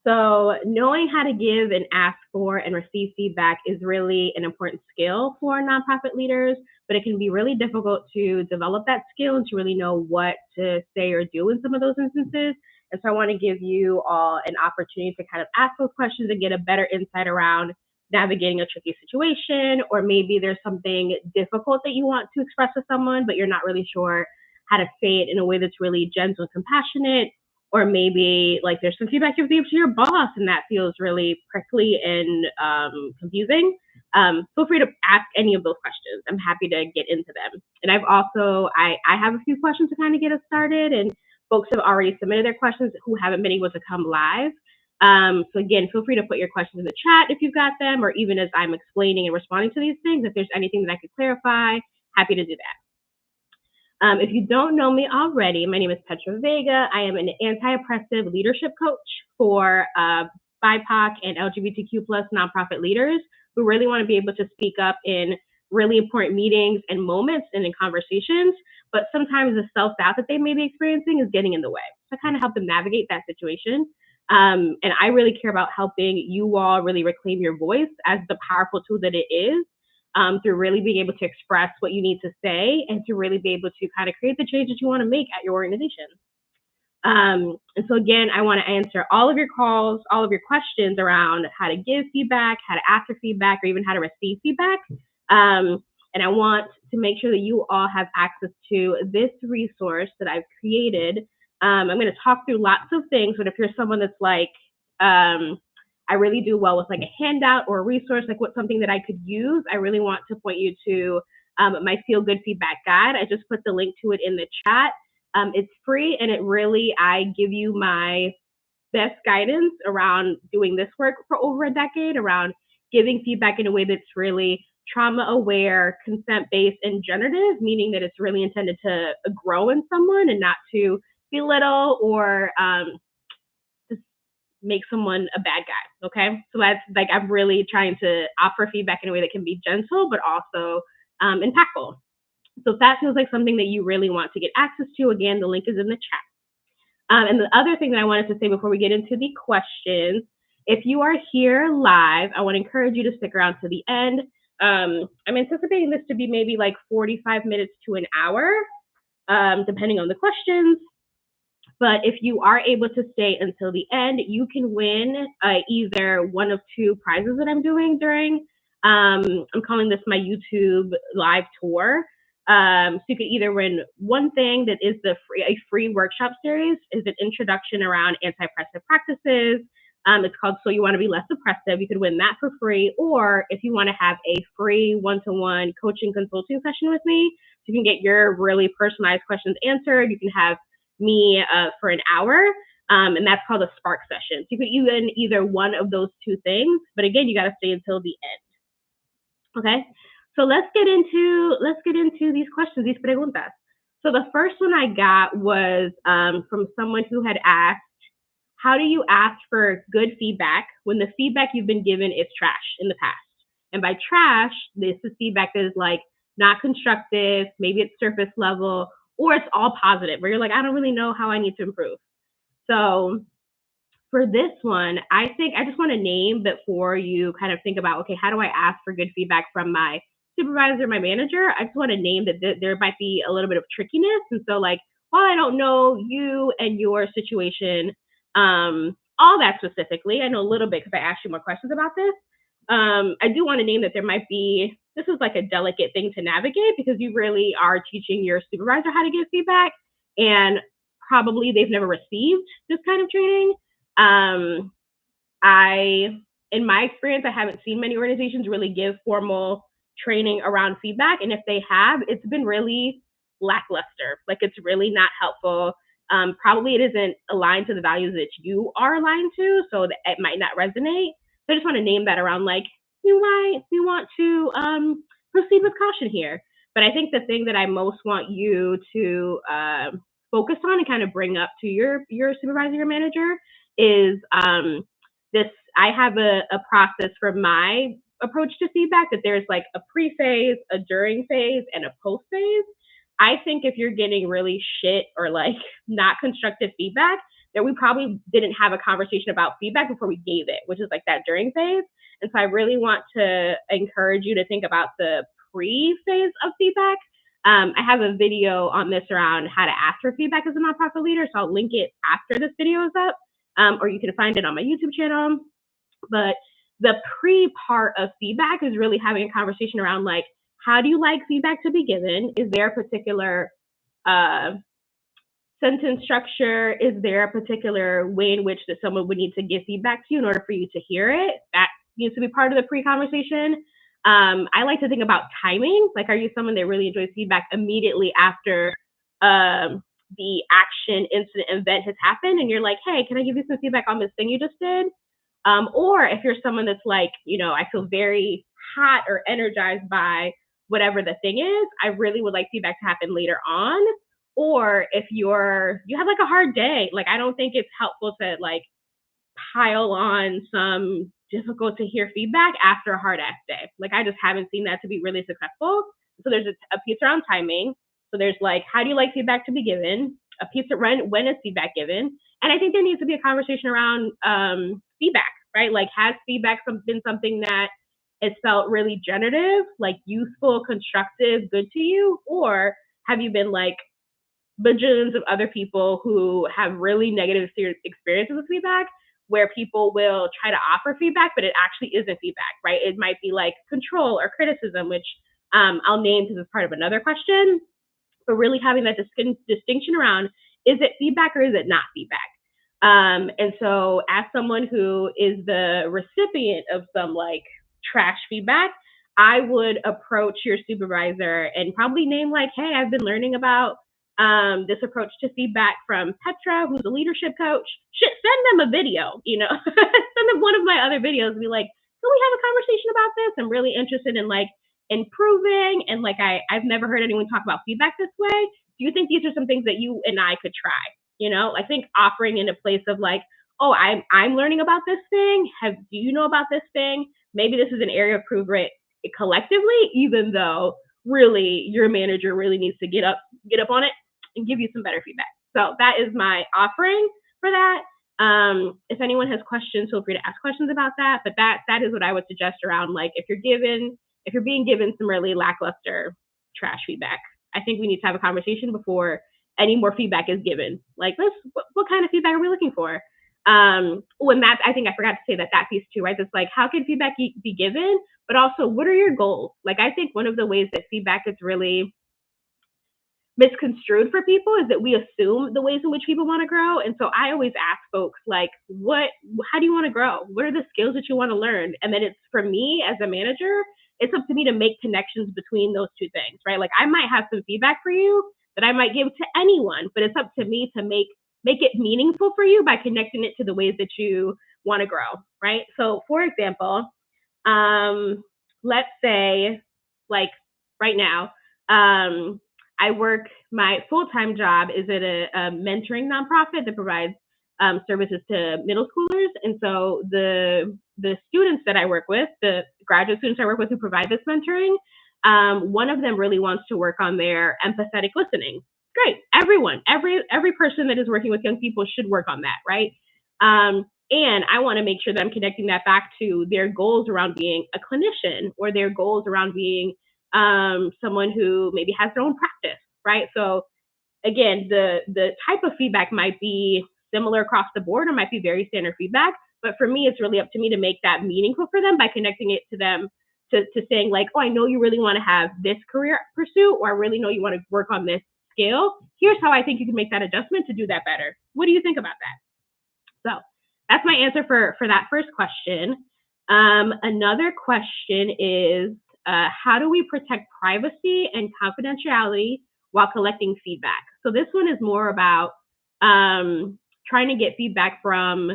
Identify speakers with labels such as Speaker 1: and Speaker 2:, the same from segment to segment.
Speaker 1: So knowing how to give and ask for and receive feedback is really an important skill for nonprofit leaders, but it can be really difficult to develop that skill and to really know what to say or do in some of those instances. And so I want to give you all an opportunity to kind of ask those questions and get a better insight around navigating a tricky situation, or maybe there's something difficult that you want to express to someone, but you're not really sure how to say it in a way that's really gentle and compassionate. Or maybe like there's some feedback you give to your boss and that feels really prickly and confusing. Feel free to ask any of those questions. I'm happy to get into them. And I've also, I have a few questions to kind of get us started, and folks have already submitted their questions who haven't been able to come live. So again, feel free to put your questions in the chat if you've got them, or even as I'm explaining and responding to these things, if there's anything that I could clarify, happy to do that. If you don't know me already, my name is Petra Vega. I am an anti-oppressive leadership coach for BIPOC and LGBTQ plus nonprofit leaders who really want to be able to speak up in really important meetings and moments and in conversations, but sometimes the self-doubt that they may be experiencing is getting in the way. So I kind of help them navigate that situation. And I really care about helping you all really reclaim your voice as the powerful tool that it is. Through really being able to express what you need to say and to really be able to kind of create the change that you want to make at your organization. And so again, I want to answer all of your calls, all of your questions around how to give feedback, how to ask for feedback, or even how to receive feedback. And I want to make sure that you all have access to this resource that I've created. I'm going to talk through lots of things, but if you're someone that's like, I really do well with like a handout or a resource, like what's something that I could use, I really want to point you to my Feel Good Feedback Guide. I just put the link to it in the chat. It's free, and I give you my best guidance around doing this work for over a decade, around giving feedback in a way that's really trauma-aware, consent-based, and generative, meaning that it's really intended to grow in someone and not to belittle or make someone a bad guy, okay? So that's like, I'm really trying to offer feedback in a way that can be gentle, but also impactful. So if that feels like something that you really want to get access to, again, the link is in the chat. And the other thing that I wanted to say before we get into the questions, if you are here live, I want to encourage you to stick around to the end. I'm anticipating this to be maybe like 45 minutes to an hour, depending on the questions. But if you are able to stay until the end, you can win either one of two prizes that I'm doing during, I'm calling this my YouTube live tour. So you could either win one thing that is a free workshop series, is an introduction around anti-oppressive practices. It's called So You Want to Be Less Oppressive. You could win that for free. Or if you want to have a free one-to-one coaching consulting session with me, you can get your really personalized questions answered. You can have me for an hour, and that's called a spark session. So you could win either one of those two things, but again, you got to stay until the end. Okay, so let's get into these questions, these preguntas. So the first one I got was from someone who had asked, how do you ask for good feedback when the feedback you've been given is trash in the past? And by trash, this is feedback that is like not constructive, maybe it's surface level, or it's all positive, where you're like, I don't really know how I need to improve. So for this one, I think I just want to name before you kind of think about, okay, how do I ask for good feedback from my supervisor, my manager? I just want to name that there might be a little bit of trickiness. And so like, while I don't know you and your situation, all that specifically, I know a little bit because I asked you more questions about this. I do want to name that there might be, this is like a delicate thing to navigate because you really are teaching your supervisor how to give feedback, and probably they've never received this kind of training. In my experience, I haven't seen many organizations really give formal training around feedback. And if they have, it's been really lackluster. Like it's really not helpful. Probably it isn't aligned to the values that you are aligned to, so that it might not resonate. So I just want to name that around like, we want to proceed with caution here. But I think the thing that I most want you to focus on and kind of bring up to your supervisor, your manager, is this. I have a process for my approach to feedback that there's like a pre-phase, a during phase, and a post-phase. I think if you're getting really shit or like not constructive feedback, that we probably didn't have a conversation about feedback before we gave it, which is like that during phase. And so I really want to encourage you to think about the pre-phase of feedback. I have a video on this around how to ask for feedback as a nonprofit leader, so I'll link it after this video is up, or you can find it on my YouTube channel. But the pre-part of feedback is really having a conversation around like, how do you like feedback to be given? Is there a particular sentence structure? Is there a particular way in which that someone would need to give feedback to you in order for you to hear it? That needs to be part of the pre-conversation. I like to think about timing. Like, are you someone that really enjoys feedback immediately after the action, incident, event has happened, and you're like, hey, can I give you some feedback on this thing you just did? Or if you're someone that's like, I feel very hot or energized by whatever the thing is, I really would like feedback to happen later on. Or if you have like a hard day, like I don't think it's helpful to like pile on some difficult to hear feedback after a hard ass day. Like I just haven't seen that to be really successful. So there's a piece around timing. So there's like, how do you like feedback to be given? A piece around when is feedback given? And I think there needs to be a conversation around feedback, right? Like, has feedback been something that has felt really generative, like useful, constructive, good to you? Or have you been like bajillions of other people who have really negative experiences with feedback, where people will try to offer feedback, but it actually isn't feedback, right? It might be like control or criticism, which I'll name because it's part of another question. But really having that distinction around, is it feedback or is it not feedback? And so as someone who is the recipient of some like trash feedback, I would approach your supervisor and probably name like, hey, I've been learning about this approach to feedback from Petra, who's a leadership coach. Send them a video, send them one of my other videos and be like, can we have a conversation about this? I'm really interested in like improving, and like I've never heard anyone talk about feedback this way. Do you think these are some things that you and I could try? I think offering in a place of like, oh, I'm learning about this thing. Do you know about this thing? Maybe this is an area of improvement collectively, even though really your manager really needs to get up on it and give you some better feedback. So that is my offering for that. If anyone has questions, feel free to ask questions about that. But that is what I would suggest around like, if you're being given some really lackluster trash feedback, I think we need to have a conversation before any more feedback is given. Like, what kind of feedback are we looking for? When that, I think I forgot to say that piece too, right? It's like, how can feedback be given? But also, what are your goals? Like, I think one of the ways that feedback is really misconstrued for people is that we assume the ways in which people want to grow. And so I always ask folks like, how do you want to grow? What are the skills that you want to learn? And then it's, for me as a manager, it's up to me to make connections between those two things, right? Like, I might have some feedback for you that I might give to anyone, but it's up to me to make it meaningful for you by connecting it to the ways that you want to grow, right? So for example, let's say like right now, my full-time job is at a mentoring nonprofit that provides services to middle schoolers. And so the students that I work with, the graduate students I work with who provide this mentoring, one of them really wants to work on their empathetic listening. Great. Every person that is working with young people should work on that, right? And I want to make sure that I'm connecting that back to their goals around being a clinician, or their goals around being someone who maybe has their own practice, right? So again, the type of feedback might be similar across the board, or might be very standard feedback. But for me, it's really up to me to make that meaningful for them by connecting it to them, to saying like, oh, I know you really want to have this career pursuit, or I really know you want to work on this skill. Here's how I think you can make that adjustment to do that better. What do you think about that? So that's my answer for that first question. Another question is, how do we protect privacy and confidentiality while collecting feedback? So this one is more about trying to get feedback from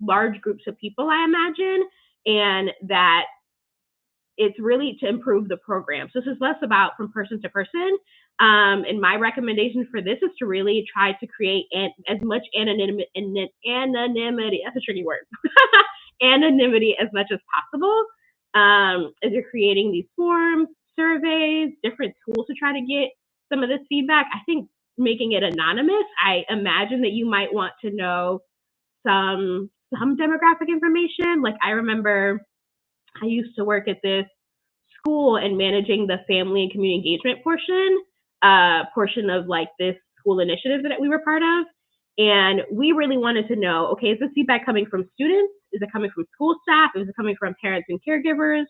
Speaker 1: large groups of people, I imagine, and that it's really to improve the program. So this is less about from person to person. And my recommendation for this is to really try to create as much anonymity, that's a tricky word, anonymity as much as possible. As you're creating these forms, surveys, different tools to try to get some of this feedback. I think making it anonymous, I imagine that you might want to know some demographic information. Like I remember I used to work at this school and managing the family and community engagement portion of like this school initiative that we were part of. And we really wanted to know, okay, is this feedback coming from students? Is it coming from school staff? Is it coming from parents and caregivers?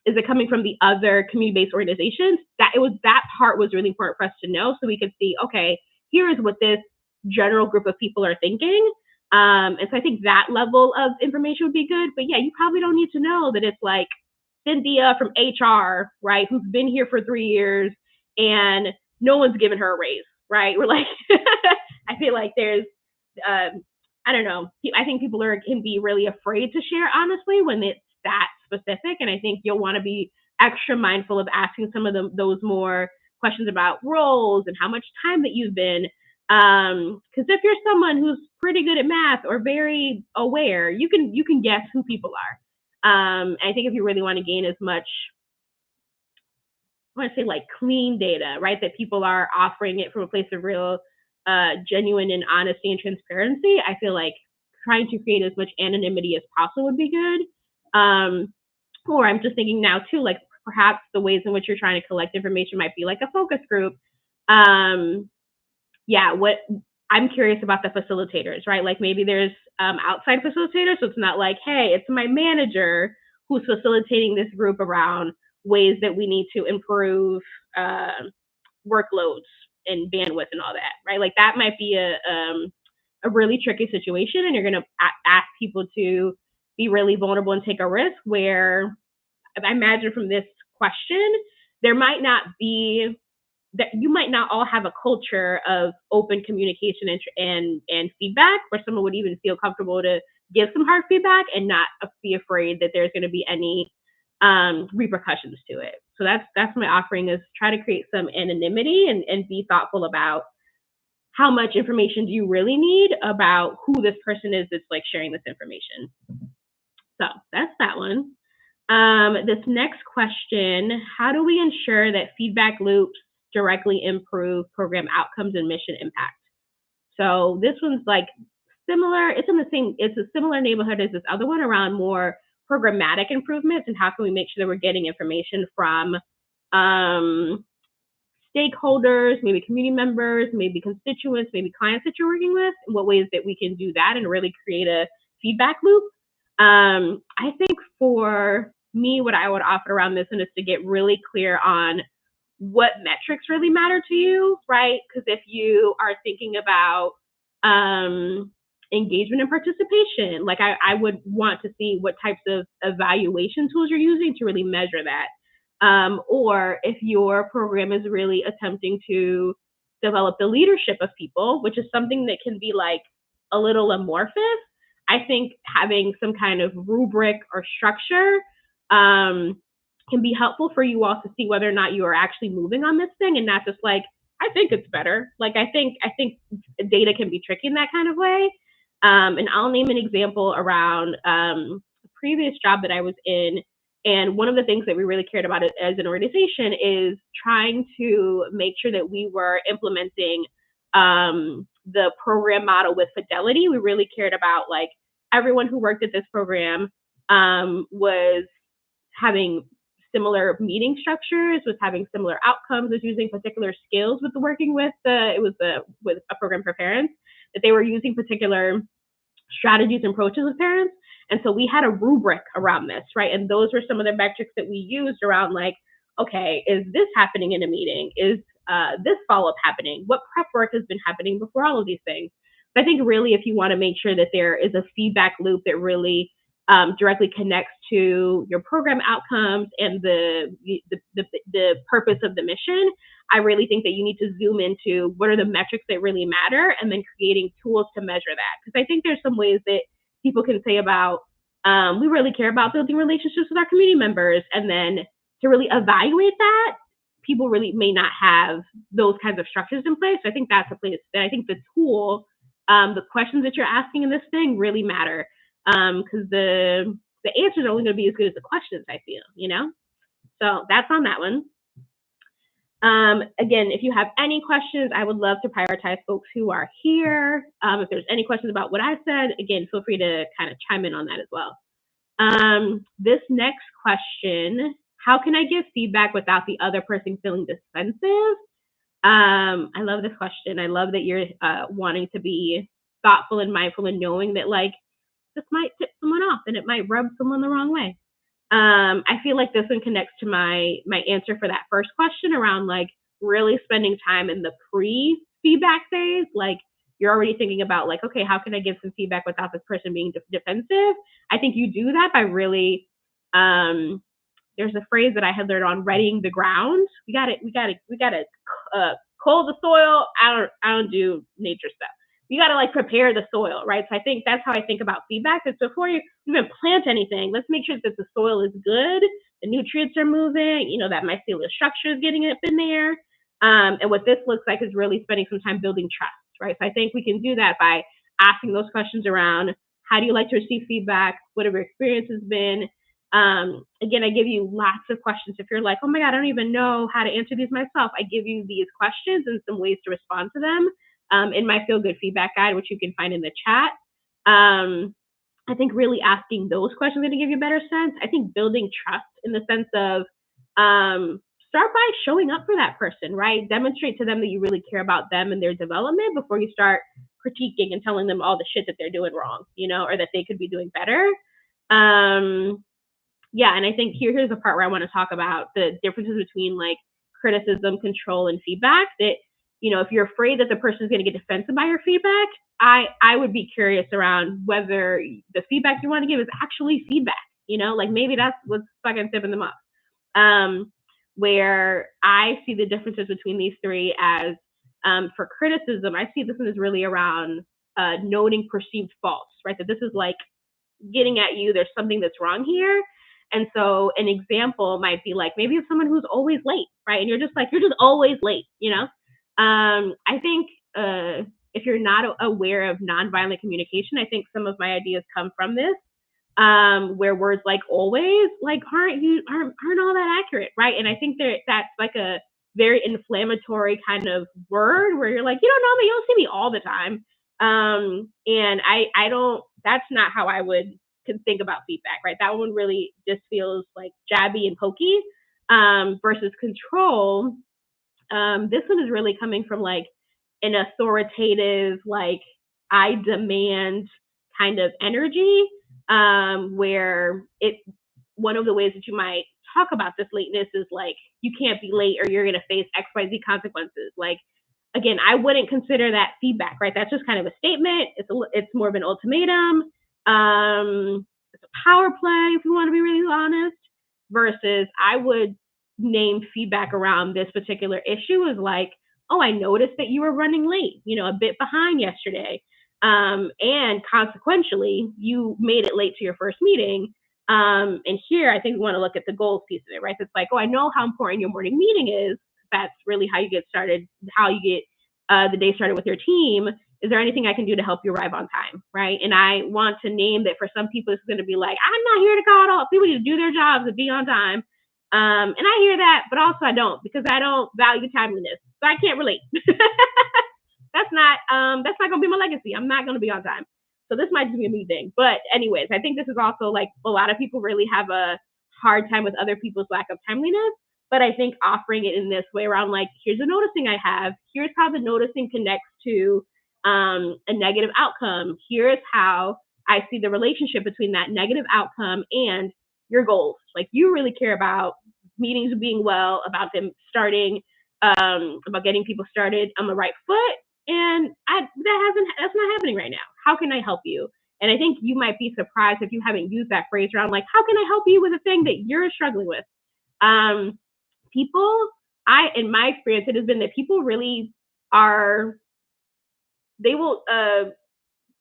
Speaker 1: Is it coming from the other community-based organizations? That part was really important for us to know, so we could see, okay, here is what this general group of people are thinking. And so I think that level of information would be good. But yeah, you probably don't need to know that it's like Cynthia from HR, right, who's been here for 3 years and no one's given her a raise, right? We're like, I feel like there's, I don't know. I think people can be really afraid to share honestly when it's that specific. And I think you'll want to be extra mindful of asking some of those more questions about roles and how much time that you've been. Because if you're someone who's pretty good at math or very aware, you can guess who people are. I think if you really want to gain as much, I want to say like clean data, right? That people are offering it from a place of real, genuine and honesty and transparency. I feel like trying to create as much anonymity as possible would be good. Or I'm just thinking now too, like perhaps the ways in which you're trying to collect information might be like a focus group. What I'm curious about the facilitators, right? Like maybe there's outside facilitators, so it's not like, hey, it's my manager who's facilitating this group around ways that we need to improve workloads and bandwidth and all that, right? Like that might be a really tricky situation, and you're going to ask people to be really vulnerable and take a risk where I imagine from this question, there might not be that you might not all have a culture of open communication and feedback where someone would even feel comfortable to give some hard feedback and not be afraid that there's going to be any repercussions to it. So that's my offering, is try to create some anonymity and be thoughtful about how much information do you really need about who this person is that's like sharing this information. So that's that one. This next question, how do we ensure that feedback loops directly improve program outcomes and mission impact? So this one's like similar, it's a similar neighborhood as this other one around more programmatic improvements and how can we make sure that we're getting information from stakeholders, maybe community members, maybe constituents, maybe clients that you're working with, and what ways that we can do that and really create a feedback loop. I think for me, what I would offer around this one is to get really clear on what metrics really matter to you, right? Because if you are thinking about engagement and participation, like I would want to see what types of evaluation tools you're using to really measure that. Or if your program is really attempting to develop the leadership of people, which is something that can be like a little amorphous, I think having some kind of rubric or structure can be helpful for you all to see whether or not you are actually moving on this thing and not just like, I think it's better. Like I think data can be tricky in that kind of way. And I'll name an example around a previous job that I was in. And one of the things that we really cared about as an organization is trying to make sure that we were implementing the program model with fidelity. We really cared about like everyone who worked at this program was having similar meeting structures, was having similar outcomes, was using particular skills with with a program for parents, that they were using particular strategies and approaches with parents. And so we had a rubric around this, right? And those were some of the metrics that we used around like, okay, is this happening in a meeting? Is this follow-up happening? What prep work has been happening before all of these things? But I think really if you want to make sure that there is a feedback loop that really directly connects to your program outcomes and the purpose of the mission, I really think that you need to zoom into what are the metrics that really matter and then creating tools to measure that. Because I think there's some ways that people can say about, we really care about building relationships with our community members, and then to really evaluate that, people really may not have those kinds of structures in place. So I think that's a place that I think the tool, the questions that you're asking in this thing really matter. Because the answers are only going to be as good as the questions, I feel, you know? So that's on that one. Again, if you have any questions, I would love to prioritize folks who are here. If there's any questions about what I said, again, feel free to kind of chime in on that as well. This next question, how can I give feedback without the other person feeling defensive? I love this question. I love that you're wanting to be thoughtful and mindful and knowing that like this might tip someone off and it might rub someone the wrong way. I feel like this one connects to my answer for that first question around like really spending time in the pre-feedback phase. Like you're already thinking about like, okay, how can I give some feedback without this person being defensive? I think you do that by really, there's a phrase that I had learned on readying the ground. We got to coal the soil. I don't do nature stuff. You got to like prepare the soil, right? So I think that's how I think about feedback. Is before you even plant anything, let's make sure that the soil is good, the nutrients are moving, you know, that mycelial structure is getting up in there. And what this looks like is really spending some time building trust, right? So I think we can do that by asking those questions around how do you like to receive feedback? What have your experiences been? Again, I give you lots of questions. If you're like, oh my God, I don't even know how to answer these myself, I give you these questions and some ways to respond to them in my Feel Good Feedback Guide, which you can find in the chat. I think really asking those questions are going to give you a better sense. I think building trust in the sense of start by showing up for that person, right? Demonstrate to them that you really care about them and their development before you start critiquing and telling them all the shit that they're doing wrong, you know, or that they could be doing better. Yeah, and I think here's the part where I want to talk about the differences between like criticism, control, and feedback. That, you know, if you're afraid that the person is going to get defensive by your feedback, I would be curious around whether the feedback you want to give is actually feedback. You know, like maybe that's what's fucking tipping them up. Where I see the differences between these three as for criticism, I see this one is really around noting perceived faults, right? That this is like getting at you, there's something that's wrong here. And so an example might be like, maybe it's someone who's always late, right? And you're just always late, you know? I think if you're not aware of nonviolent communication, I think some of my ideas come from this, where words like always like aren't all that accurate, right? And I think that's like a very inflammatory kind of word where you're like, you don't know me, you don't see me all the time. And I don't, that's not how I can think about feedback, right? That one really just feels like jabby and pokey, versus control. This one is really coming from like an authoritative, like I demand kind of energy, where one of the ways that you might talk about this lateness is like, you can't be late or you're going to face XYZ consequences. Like, again, I wouldn't consider that feedback, right? That's just kind of a statement. It's more of an ultimatum. It's a power play, if you want to be really honest, versus I would name feedback around this particular issue as like, oh, I noticed that you were running late, you know, a bit behind yesterday. And consequentially, you made it late to your first meeting. And here, I think we want to look at the goals piece of it, right? It's like, oh, I know how important your morning meeting is. That's really how you get started, how you get the day started with your team. Is there anything I can do to help you arrive on time, right? And I want to name that for some people, it's going to be like, I'm not here to call it off. People need to do their jobs and be on time. And I hear that, but also I don't, because I don't value timeliness. So I can't relate. That's not going to be my legacy. I'm not going to be on time. So this might just be a me thing. But anyways, I think this is also like a lot of people really have a hard time with other people's lack of timeliness. But I think offering it in this way around like, here's a noticing I have. Here's how the noticing connects to a negative outcome. Here's how I see the relationship between that negative outcome and your goals. Like you really care about meetings being well, about them starting, about getting people started on the right foot. And that's not happening right now. How can I help you? And I think you might be surprised if you haven't used that phrase around like, how can I help you with a thing that you're struggling with? People, in my experience, it has been that people really they will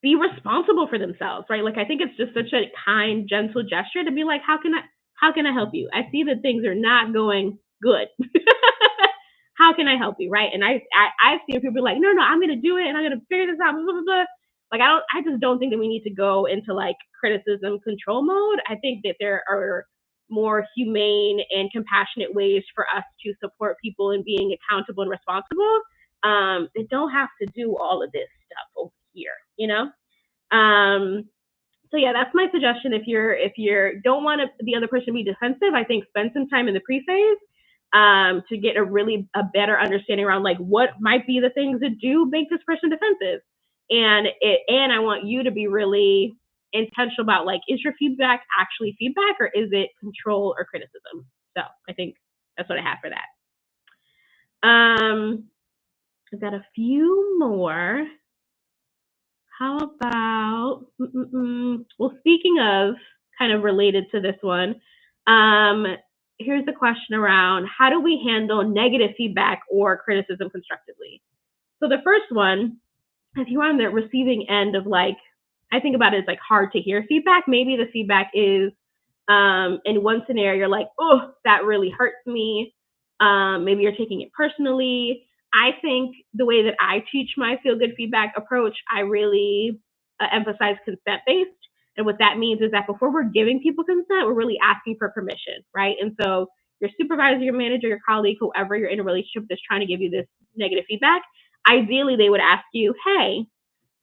Speaker 1: be responsible for themselves, right? Like I think it's just such a kind, gentle gesture to be like, how can I help you? I see that things are not going good. How can I help you, right? And I see people be like, no, I'm going to do it and I'm going to figure this out, blah, blah, blah. Like I just don't think that we need to go into like criticism control mode. I think that there are more humane and compassionate ways for us to support people in being accountable and responsible. They don't have to do all of this stuff over here, you know? So yeah, that's my suggestion. If you don't want the other person to be defensive, I think spend some time in the pre-phase to get a better understanding around like what might be the things that do make this person defensive. And I want you to be really intentional about like, is your feedback actually feedback or is it control or criticism? So I think that's what I have for that. I've got a few more. How about, well, speaking of kind of related to this one, here's a question around how do we handle negative feedback or criticism constructively? So the first one, if you're on the receiving end of like, I think about it as like hard to hear feedback. Maybe the feedback is in one scenario, you're like, oh, that really hurts me. Maybe you're taking it personally. I think the way that I teach my feel good feedback approach, I really emphasize consent based. And what that means is that before we're giving people consent, we're really asking for permission, right? And so your supervisor, your manager, your colleague, whoever you're in a relationship that's trying to give you this negative feedback, ideally they would ask you, hey,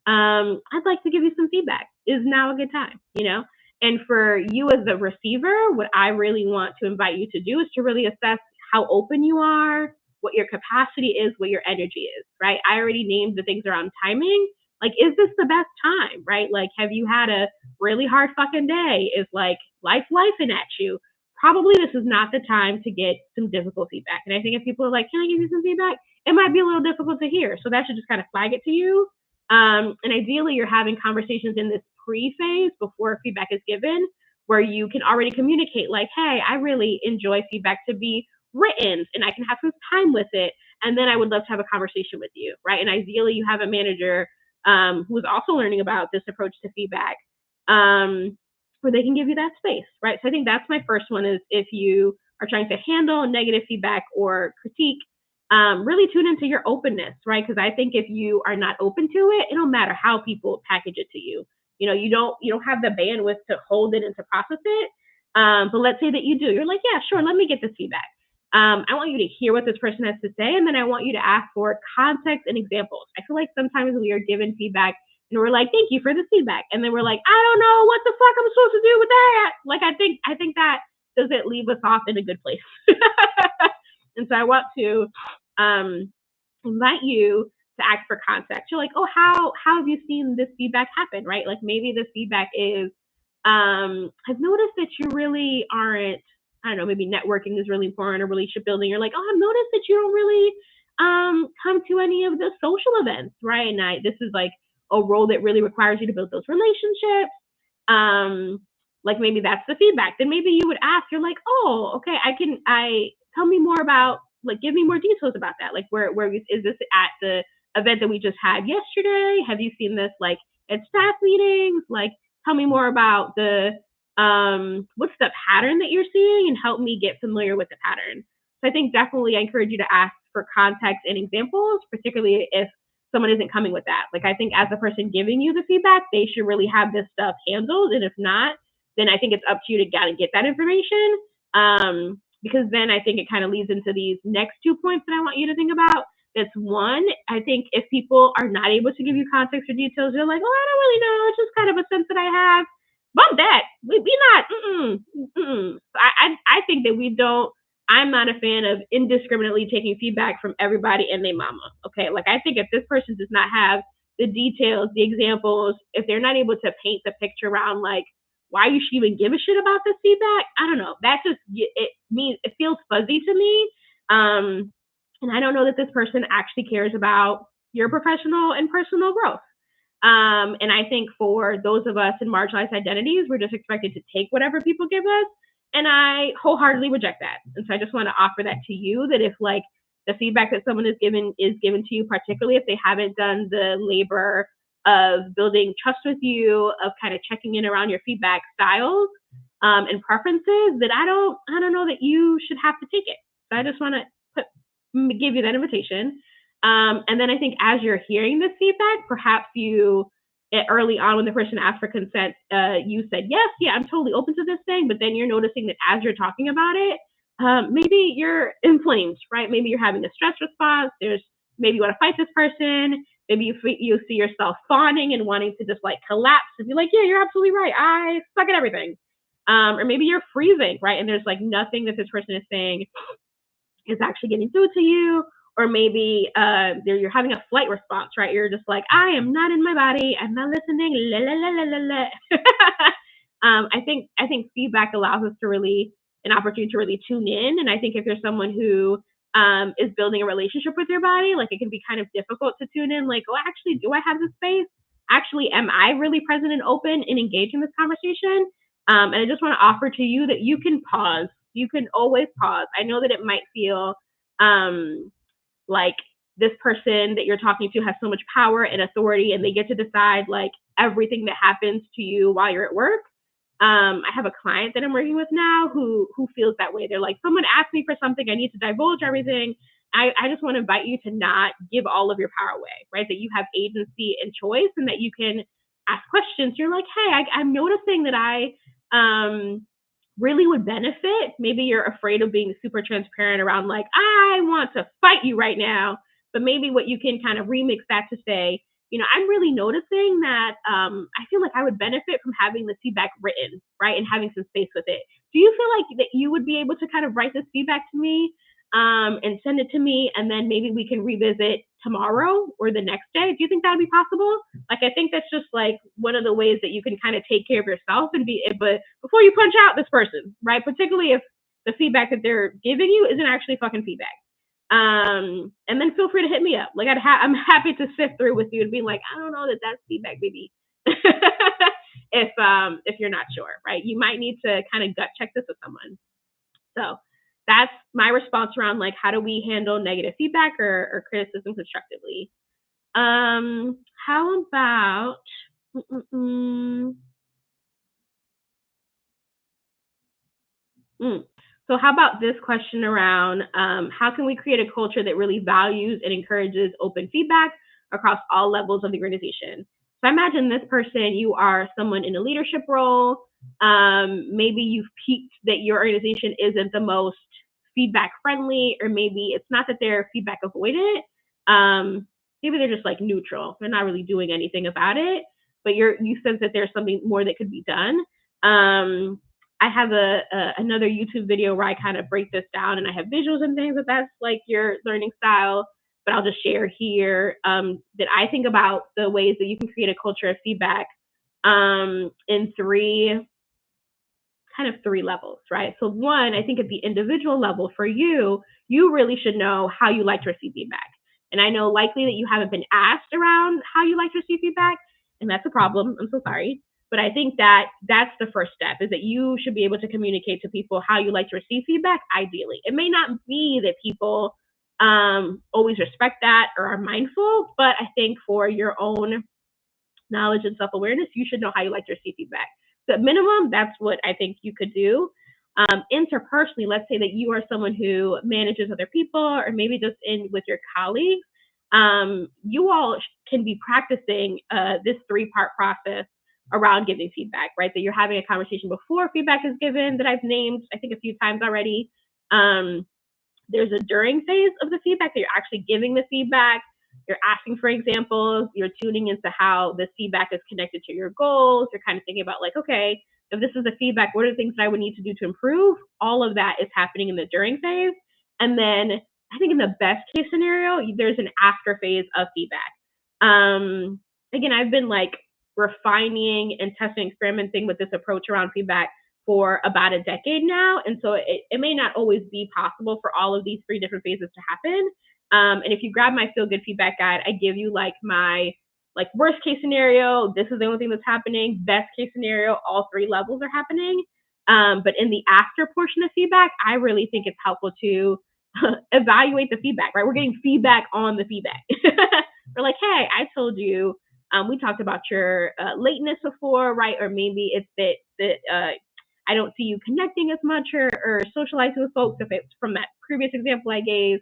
Speaker 1: I'd like to give you some feedback. Is now a good time, you know? And for you as the receiver, what I really want to invite you to do is to really assess how open you are, what your capacity is, what your energy is, right? I already named the things around timing. Like, is this the best time, right? Like, have you had a really hard fucking day? Is like life lifing at you? Probably this is not the time to get some difficult feedback. And I think if people are like, can I give you some feedback? It might be a little difficult to hear. So that should just kind of flag it to you. And ideally, you're having conversations in this pre-phase before feedback is given, where you can already communicate like, hey, I really enjoy feedback to be written and I can have some time with it. And then I would love to have a conversation with you, right? And ideally, you have a manager who is also learning about this approach to feedback where they can give you that space, right? So I think that's my first one is if you are trying to handle negative feedback or critique, really tune into your openness, right? Because I think if you are not open to it, it don't matter how people package it to you. You know, you don't have the bandwidth to hold it and to process it. But let's say that you do. You're like, yeah, sure, let me get this feedback. I want you to hear what this person has to say, and then I want you to ask for context and examples. I feel like sometimes we are given feedback and we're like, thank you for the feedback. And then we're like, I don't know what the fuck I'm supposed to do with that. Like, I think that doesn't leave us off in a good place. And so I want to invite you to ask for context. You're like, oh, how have you seen this feedback happen, right? Like maybe the feedback is, I've noticed that you really aren't, I don't know, maybe networking is really important or relationship building. You're like, oh, I've noticed that you don't really come to any of the social events, right? And this is like a role that really requires you to build those relationships. Like maybe that's the feedback. Then maybe you would ask, you're like, oh, okay, tell me more about, like, give me more details about that. Like where is this at the event that we just had yesterday? Have you seen this like at staff meetings? Like, tell me more about the, what's the pattern that you're seeing and help me get familiar with the pattern. So I think definitely I encourage you to ask for context and examples, particularly if someone isn't coming with that. Like I think as the person giving you the feedback, they should really have this stuff handled. And if not, then I think it's up to you to kind of get that information. Because then I think it kind of leads into these next 2 points that I want you to think about. That's one, I think if people are not able to give you context or details, you're like, oh, I don't really know. It's just kind of a sense that I have. Bump that. We not. I think that we don't. I'm not a fan of indiscriminately taking feedback from everybody and their mama. Okay, like I think if this person does not have the details, the examples, if they're not able to paint the picture around like why you should even give a shit about this feedback, I don't know. That just it feels fuzzy to me. And I don't know that this person actually cares about your professional and personal growth. And I think for those of us in marginalized identities, we're just expected to take whatever people give us. And I wholeheartedly reject that. And so I just want to offer that to you, that if like the feedback that someone is given to you, particularly if they haven't done the labor of building trust with you, of kind of checking in around your feedback styles and preferences, that I don't know that you should have to take it. So I just want to give you that invitation. And then I think as you're hearing this feedback, perhaps you early on when the person asked for consent, you said, yes, yeah, I'm totally open to this thing. But then you're noticing that as you're talking about it, maybe you're inflamed, right? Maybe you're having a stress response. Maybe you want to fight this person. Maybe you see yourself fawning and wanting to just like collapse and be like, yeah, you're absolutely right. I suck at everything. Or maybe you're freezing, right? And there's like nothing that this person is saying is actually getting through to you. Or maybe you're having a flight response, right? You're just like, I am not in my body. I'm not listening. La, la, la, la, la, la. I think feedback allows us to really an opportunity to really tune in. And I think if you're someone who is building a relationship with your body, like it can be kind of difficult to tune in. Like, oh, actually, do I have this space? Actually, am I really present and open and engaged in this conversation? And I just want to offer to you that you can pause. You can always pause. I know that it might feel like this person that you're talking to has so much power and authority and they get to decide like everything that happens to you while you're at work. I have a client that I'm working with now who feels that way. They're like, someone asked me for something, I need to divulge everything. I just want to invite you to not give all of your power away, right? That you have agency and choice and that you can ask questions. You're like, hey, I'm noticing that I really would benefit. Maybe you're afraid of being super transparent around like, I want to fight you right now. But maybe what you can kind of remix that to say, I'm really noticing that I feel like I would benefit from having this feedback written, right? And having some space with it. Do you feel like that you would be able to kind of write this feedback to me and send it to me? And then maybe we can revisit tomorrow or the next day. Do you think that would be possible? Like, I think that's just like one of the ways that you can kind of take care of yourself but before you punch out this person, right? Particularly if the feedback that they're giving you isn't actually fucking feedback. And then feel free to hit me up. Like I'm happy to sift through with you and be like, I don't know that that's feedback, baby. If you're not sure, right? You might need to kind of gut check this with someone. So that's my response around like how do we handle negative feedback or criticism constructively. How about So how about this question around how can we create a culture that really values and encourages open feedback across all levels of the organization? So I imagine this person, you are someone in a leadership role. Maybe you've peaked that your organization isn't the most feedback friendly, or maybe it's not that they're feedback avoidant. Maybe they're just like neutral. They're not really doing anything about it, but you sense that there's something more that could be done. I have another YouTube video where I kind of break this down and I have visuals and things, but that's like your learning style. But I'll just share here that I think about the ways that you can create a culture of feedback in three levels, right? So one, I think at the individual level for you really should know how you like to receive feedback. And I know likely that you haven't been asked around how you like to receive feedback, and that's a problem. I'm so sorry. But I think that that's the first step, is that you should be able to communicate to people how you like to receive feedback, ideally. It may not be that people always respect that or are mindful, but I think for your own knowledge and self-awareness, you should know how you like to receive feedback. So at minimum, that's what I think you could do. Interpersonally, let's say that you are someone who manages other people, or maybe just with your colleagues, you all can be practicing this three-part process around giving feedback, right? That you're having a conversation before feedback is given that I've named, I think, a few times already. There's a during phase of the feedback that you're actually giving the feedback. You're asking for examples. You're tuning into how this feedback is connected to your goals. You're kind of thinking about like, okay, if this is the feedback, what are the things that I would need to do to improve? All of that is happening in the during phase. And then I think in the best case scenario, there's an after phase of feedback. Again, I've been like refining and testing, experimenting with this approach around feedback for about a decade now. And so it may not always be possible for all of these three different phases to happen. And if you grab my Feel Good Feedback Guide, I give you like my worst case scenario, this is the only thing that's happening. Best case scenario, all three levels are happening. But in the after portion of feedback, I really think it's helpful to evaluate the feedback, right? We're getting feedback on the feedback. We're like, hey, I told you, we talked about your lateness before, right? Or maybe it's that I don't see you connecting as much or socializing with folks, if it's from that previous example I gave.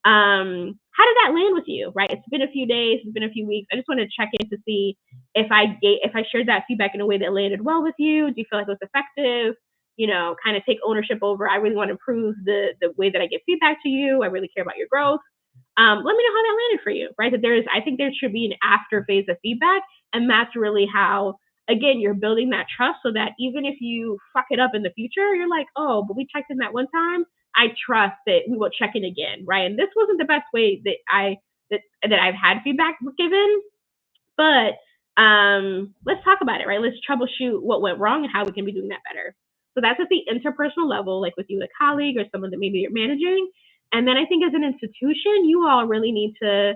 Speaker 1: How did that land with you, right? It's been a few days, it's been a few weeks. I just want to check in to see if I shared that feedback in a way that landed well with you. Do you feel like it was effective? Kind of take ownership over. I really want to improve the way that I give feedback to you. I really care about your growth. Let me know how that landed for you, right? I think there should be an after phase of feedback, and that's really how, again, you're building that trust so that even if you fuck it up in the future, you're like, oh, but we checked in that one time. I trust that we will check in again, right? And this wasn't the best way that I've had feedback given, but let's talk about it, right? Let's troubleshoot what went wrong and how we can be doing that better. So that's at the interpersonal level, like with you, a colleague or someone that maybe you're managing. And then I think as an institution, you all really need to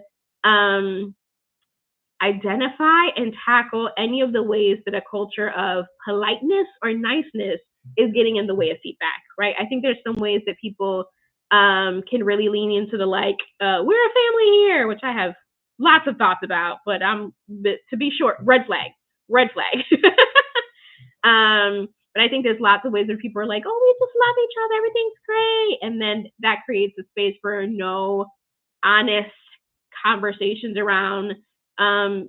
Speaker 1: identify and tackle any of the ways that a culture of politeness or niceness is getting in the way of feedback, right? I think there's some ways that people can really lean into the we're a family here, which I have lots of thoughts about, but to be short, red flag. But I think there's lots of ways where people are like, oh, we just love each other, everything's great. And then that creates a space for no honest conversations around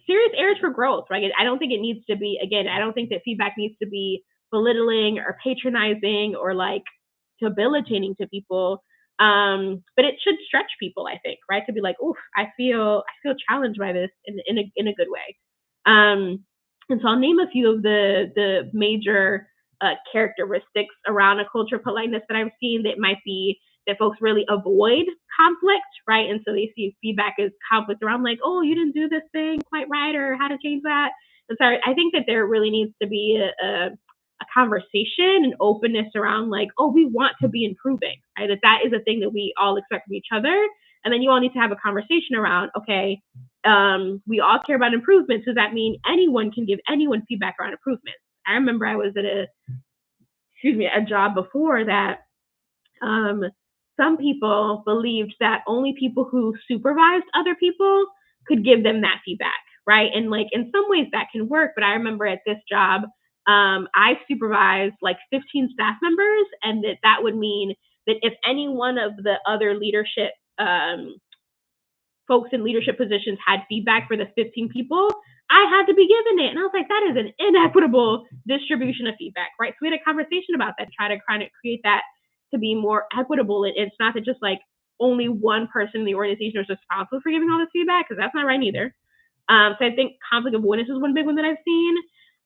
Speaker 1: serious areas for growth, right? I don't think it needs to be, again, I don't think that feedback needs to be belittling or patronizing or debilitating to people. But it should stretch people, I think, right? To be like, oh, I feel challenged by this in a good way. And so I'll name a few of the major characteristics around a culture of politeness that I've seen that might be that folks really avoid conflict, right? And so they see feedback as conflict around oh, you didn't do this thing quite right, or how to change that. And so I think that there really needs to be a conversation and openness around oh, we want to be improving, right? That is a thing that we all expect from each other. And then you all need to have a conversation around, okay, we all care about improvements. Does that mean anyone can give anyone feedback around improvements? I remember I was at a job before that some people believed that only people who supervised other people could give them that feedback, right? And in some ways that can work, but I remember at this job, I supervised 15 staff members, and that would mean that if any one of the other leadership folks in leadership positions had feedback for the 15 people, I had to be given it. And I was like, that is an inequitable distribution of feedback, right? So we had a conversation about that, try to kind of create that to be more equitable. It's not that just only one person in the organization is responsible for giving all this feedback, because that's not right either. So I think conflict avoidance is one big one that I've seen.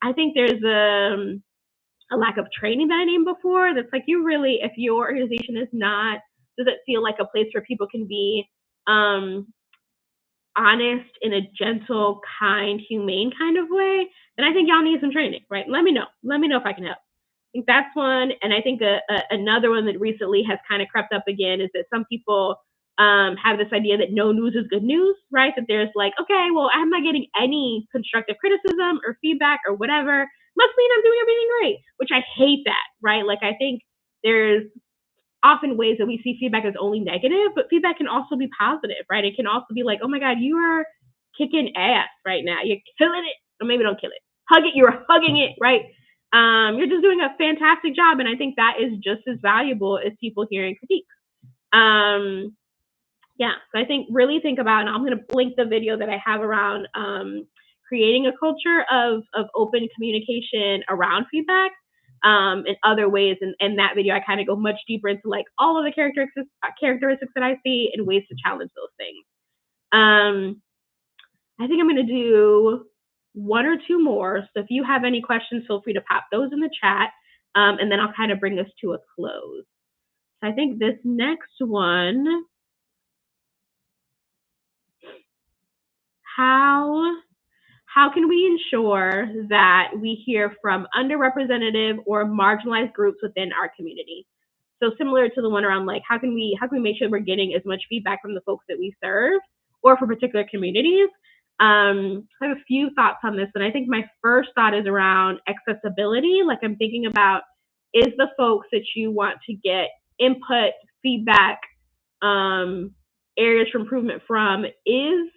Speaker 1: I think there's a lack of training that I named before. That's you really, if your organization doesn't feel like a place where people can be honest in a gentle, kind, humane kind of way, then I think y'all need some training, right? Let me know if I can help. I think that's one. And I think another one that recently has kind of crept up again is that some people have this idea that no news is good news, right? That there's okay, well, I'm not getting any constructive criticism or feedback or whatever, must mean I'm doing everything great, which I hate that, right? I think there's often ways that we see feedback as only negative, but feedback can also be positive, right? It can also be oh my God, you are kicking ass right now. You're killing it. Or maybe don't kill it. Hug it. You're hugging it, right? You're just doing a fantastic job. And I think that is just as valuable as people hearing critiques. Yeah, so I think really think about, and I'm going to link the video that I have around creating a culture of open communication around feedback. In other ways, and that video I kind of go much deeper into all of the characteristics that I see and ways to challenge those things. I think I'm going to do one or two more. So if you have any questions, feel free to pop those in the chat, and then I'll kind of bring this to a close. So I think this next one, how can we ensure that we hear from underrepresented or marginalized groups within our community? So similar to the one around how can we make sure we're getting as much feedback from the folks that we serve or for particular communities? I have a few thoughts on this, and I think my first thought is around accessibility. I'm thinking about, is the folks that you want to get input, feedback, areas for improvement from, is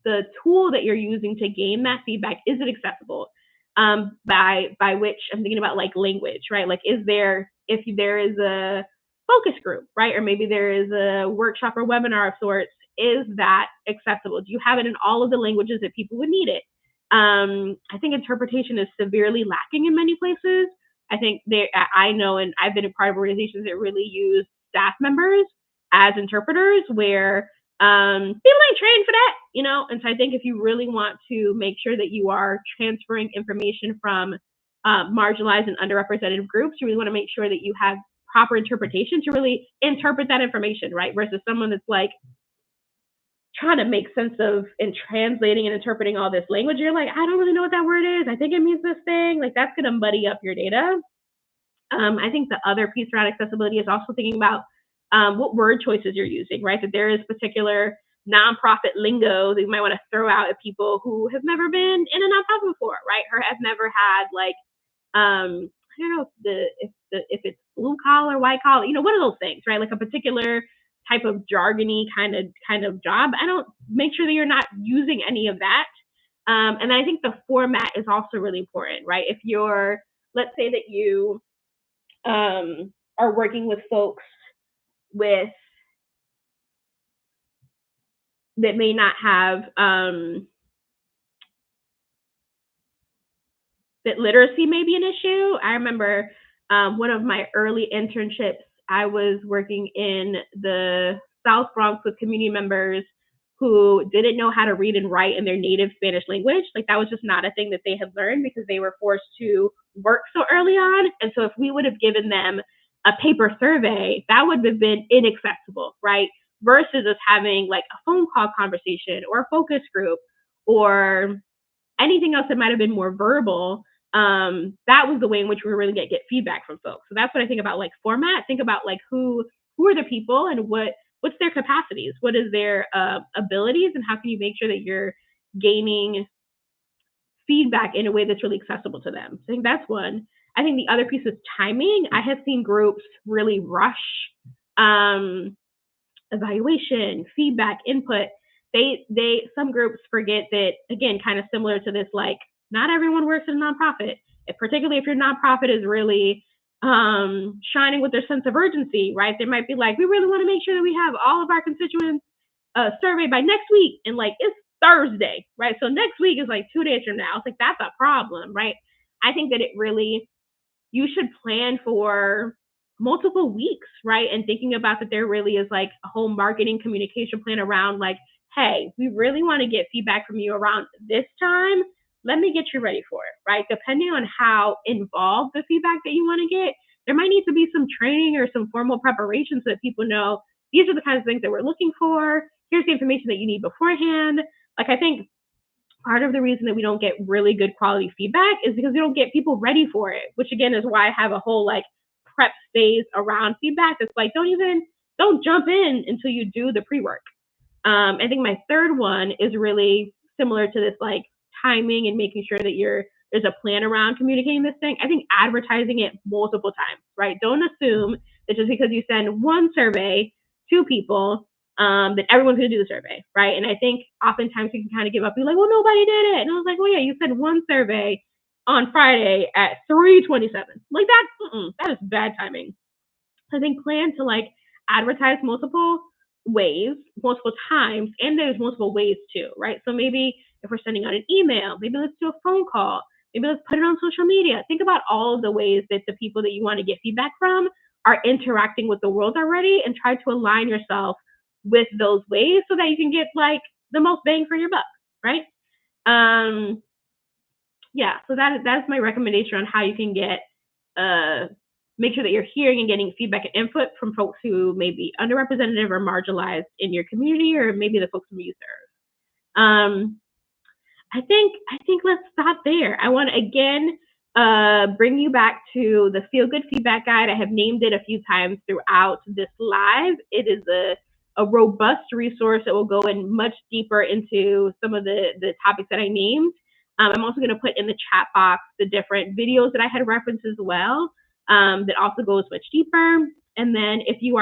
Speaker 1: the tool that you're using to gain that feedback, is it accessible? By which I'm thinking about language, right? If there is a focus group, right? Or maybe there is a workshop or webinar of sorts. Is that accessible? Do you have it in all of the languages that people would need it? I think interpretation is severely lacking in many places. I think I know, and I've been a part of organizations that really use staff members as interpreters where people ain't trained for that, and so I think if you really want to make sure that you are transferring information from marginalized and underrepresented groups, you really want to make sure that you have proper interpretation to really interpret that information, right? Versus someone that's like trying to make sense of and translating and interpreting all this language. You're like, I don't really know what that word is. I think it means this thing. Like, that's going to muddy up your data. I think the other piece around accessibility is also thinking about what word choices you're using, right? That there is particular nonprofit lingo that you might want to throw out at people who have never been in a nonprofit before, right? Or have never had like, I don't know if it's blue collar, white collar, what are those things, right? Like a particular type of jargony kind of job. I don't make sure that you're not using any of that. And I think the format is also really important, right? If let's say that you are working with folks that may not have that literacy may be an issue. I remember one of my early internships, I was working in the South Bronx with community members who didn't know how to read and write in their native Spanish language. Like, that was just not a thing that they had learned because they were forced to work so early on. And so if we would have given them a paper survey, that would have been inaccessible, right? Versus us having like a phone call conversation or a focus group or anything else that might have been more verbal. That was the way in which we were really get feedback from folks. So that's what I think about, like, format. Think about like who are the people and what's their capacities, what is their abilities, and how can you make sure that you're gaining feedback in a way that's really accessible to them. So I think that's one. I think the other piece is timing. I have seen groups really rush evaluation, feedback, input. Some groups forget that, again, kind of similar to this, like, not everyone works in a nonprofit, particularly if your nonprofit is really shining with their sense of urgency, right? They might be like, we really want to make sure that we have all of our constituents surveyed by next week, and like, it's Thursday, right? So next week is like 2 days from now. It's like, that's a problem, right? I think that you should plan for multiple weeks, right? And thinking about that there really is like a whole marketing communication plan around like, hey, we really want to get feedback from you around this time. Let me get you ready for it, right? Depending on how involved the feedback that you want to get, there might need to be some training or some formal preparation so that people know these are the kinds of things that we're looking for. Here's the information that you need beforehand. Like, I think part of the reason that we don't get really good quality feedback is because we don't get people ready for it, which again is why I have a whole like prep phase around feedback. It's like, don't jump in until you do the pre-work. I think my third one is really similar to this, like timing and making sure that there's a plan around communicating this thing. I think advertising it multiple times, right? Don't assume that just because you send one survey to people, that everyone's going to do the survey, right? And I think oftentimes you can kind of give up. You're like, well, nobody did it. And I was like, well, yeah, you sent one survey on Friday at 3:27. Like, that is bad timing. I think plan to like advertise multiple ways, multiple times, and there's multiple ways too, right? So maybe if we're sending out an email, maybe let's do a phone call, maybe let's put it on social media. Think about all of the ways that the people that you want to get feedback from are interacting with the world already, and try to align yourself with those ways so that you can get like the most bang for your buck, right? Yeah, so that's my recommendation on how you can get make sure that you're hearing and getting feedback and input from folks who may be underrepresented or marginalized in your community, or maybe the folks who you serve. I think let's stop there. I want to again bring you back to the Feel Good Feedback Guide. I have named it a few times throughout this live. It is a robust resource that will go in much deeper into some of the topics that I named. I'm also going to put in the chat box the different videos that I had referenced as well, that also goes much deeper. And then if you are